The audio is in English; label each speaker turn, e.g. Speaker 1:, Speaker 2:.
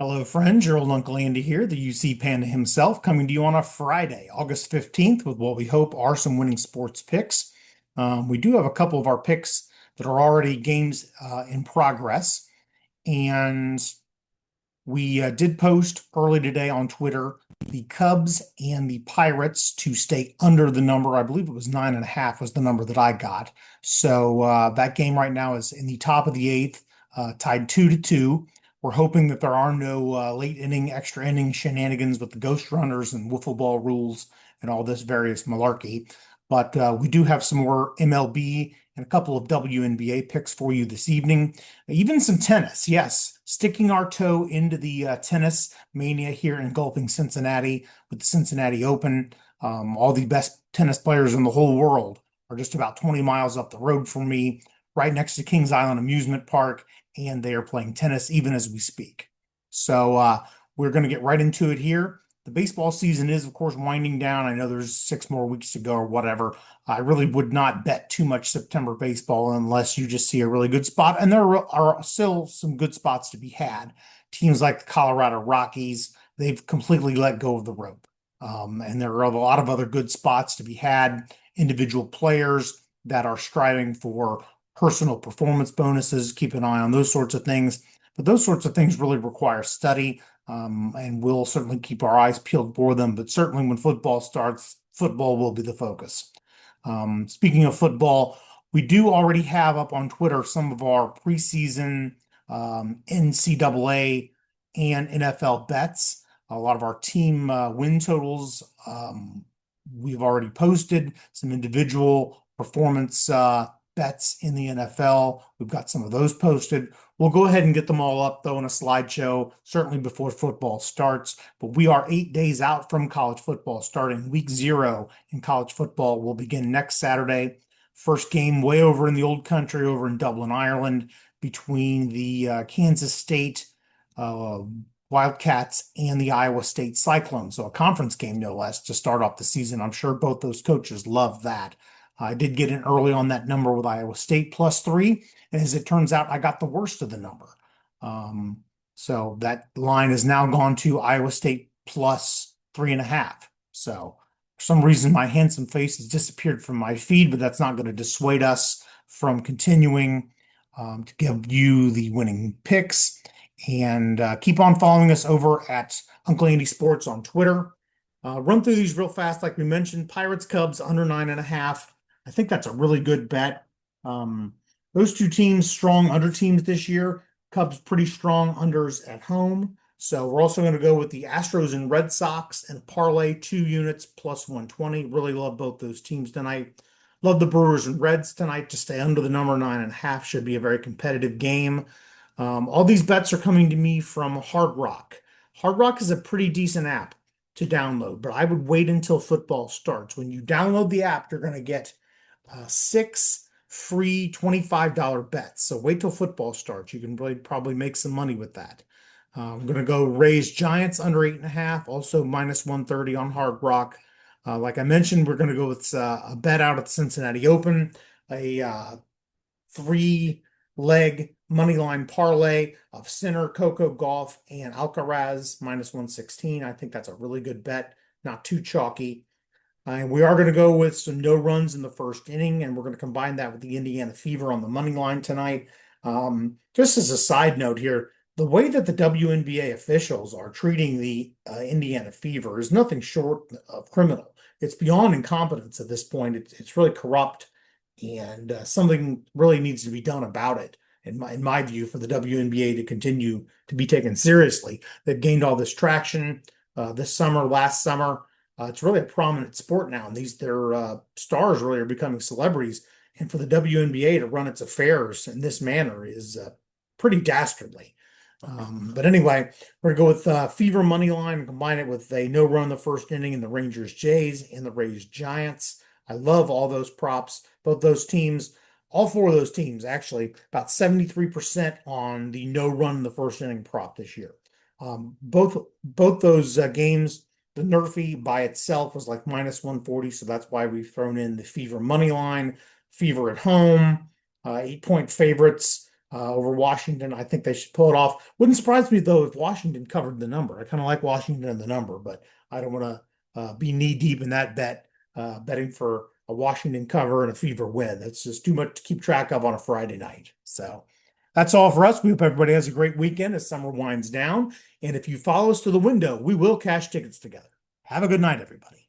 Speaker 1: Hello, friends. Your old Uncle Andy here, the UC Panda himself, coming to you on a Friday, August 15th, with what we hope are some winning sports picks. We do have a couple of our picks that are already games in progress, and we did post early today on Twitter the Cubs and the Pirates to stay under the number. I believe it was 9.5 was the number that I got. So that game right now is in the top of the eighth, tied 2-2. We're hoping that there are no late inning, extra inning shenanigans with the ghost runners and wiffle ball rules and all this various malarkey. But we do have some more MLB and a couple of WNBA picks for you this evening. Even some tennis, yes. Sticking our toe into the tennis mania here engulfing Cincinnati with the Cincinnati Open. All the best tennis players in the whole world are just about 20 miles up the road from me, right next to Kings Island Amusement Park, and they are playing tennis even as we speak. So we're going to get right into it here. The baseball season is, of course, winding down. I know there's 6 more weeks to go or whatever. I really would not bet too much September baseball unless you just see a really good spot. And there are still some good spots to be had. Teams like the Colorado Rockies, they've completely let go of the rope. And there are a lot of other good spots to be had. Individual players that are striving for personal performance bonuses, keep an eye on those sorts of things. But those sorts of things really require study, and we'll certainly keep our eyes peeled for them. But certainly when football starts, football will be the focus. Speaking of football, we do already have up on Twitter some of our preseason NCAA and NFL bets. A lot of our team win totals we've already posted, some individual performance bets in the NFL. We've got some of those posted. We'll go ahead and get them all up, though, in a slideshow, certainly before football starts. But we are 8 days out from college football starting. Week 0 in college football will begin next Saturday. First game way over in the old country, over in Dublin, Ireland, between the Kansas State uh, Wildcats and the Iowa State Cyclones. So a conference game, no less, to start off the season. I'm sure both those coaches love that. I did get in early on that number with Iowa State +3. And as it turns out, I got the worst of the number. So that line has now gone to Iowa State +3.5. So for some reason, my handsome face has disappeared from my feed, but that's not going to dissuade us from continuing to give you the winning picks. And keep on following us over at Uncle Andy Sports on Twitter. Run through these real fast, like we mentioned. Pirates Cubs under 9.5. I think that's a really good bet. Those two teams, strong under teams this year. Cubs pretty strong unders at home. So we're also going to go with the Astros and Red Sox and parlay 2 units +120. Really love both those teams tonight. Love the Brewers and Reds tonight to stay under the number 9.5. Should be a very competitive game. All these bets are coming to me from Hard Rock. Hard Rock is a pretty decent app to download, but I would wait until football starts. When you download the app, you're going to get 6 free $25 bets. So wait till football starts. You can really probably make some money with that. I'm going to go Rays Giants under 8.5, also -130 on Hard Rock. Like I mentioned, we're going to go with a bet out at the Cincinnati Open, a 3-leg money line parlay of Sinner, Coco Golf, and Alcaraz -116. I think that's a really good bet, not too chalky. And we are going to go with some no runs in the first inning, and we're going to combine that with the Indiana Fever on the money line tonight. Just as a side note here, the way that the WNBA officials are treating the Indiana Fever is nothing short of criminal. It's beyond incompetence at this point. It's really corrupt, and something really needs to be done about it, in my view, for the WNBA to continue to be taken seriously. They've gained all this traction this summer, last summer. It's really a prominent sport now, and their stars really are becoming celebrities. And for the WNBA to run its affairs in this manner is pretty dastardly. But anyway, we're going to go with Fever money line and combine it with a no run in the first inning in the Rangers Jays and the Rays Giants. I love all those props, both those teams, all four of those teams actually, about 73% on the no run in the first inning prop this year. Both those games. The NRFI by itself was like -140, so that's why we've thrown in the Fever money line, Fever at home, 8-point favorites. over Washington. I think they should pull it off. Wouldn't surprise me though if Washington covered the number. I kind of like Washington and the number, but I don't want to be knee deep in that bet, betting for a Washington cover and a Fever win. That's just too much to keep track of on a Friday night. So that's all for us. We hope everybody has a great weekend as summer winds down. And if you follow us to the window, we will cash tickets together. Have a good night, everybody.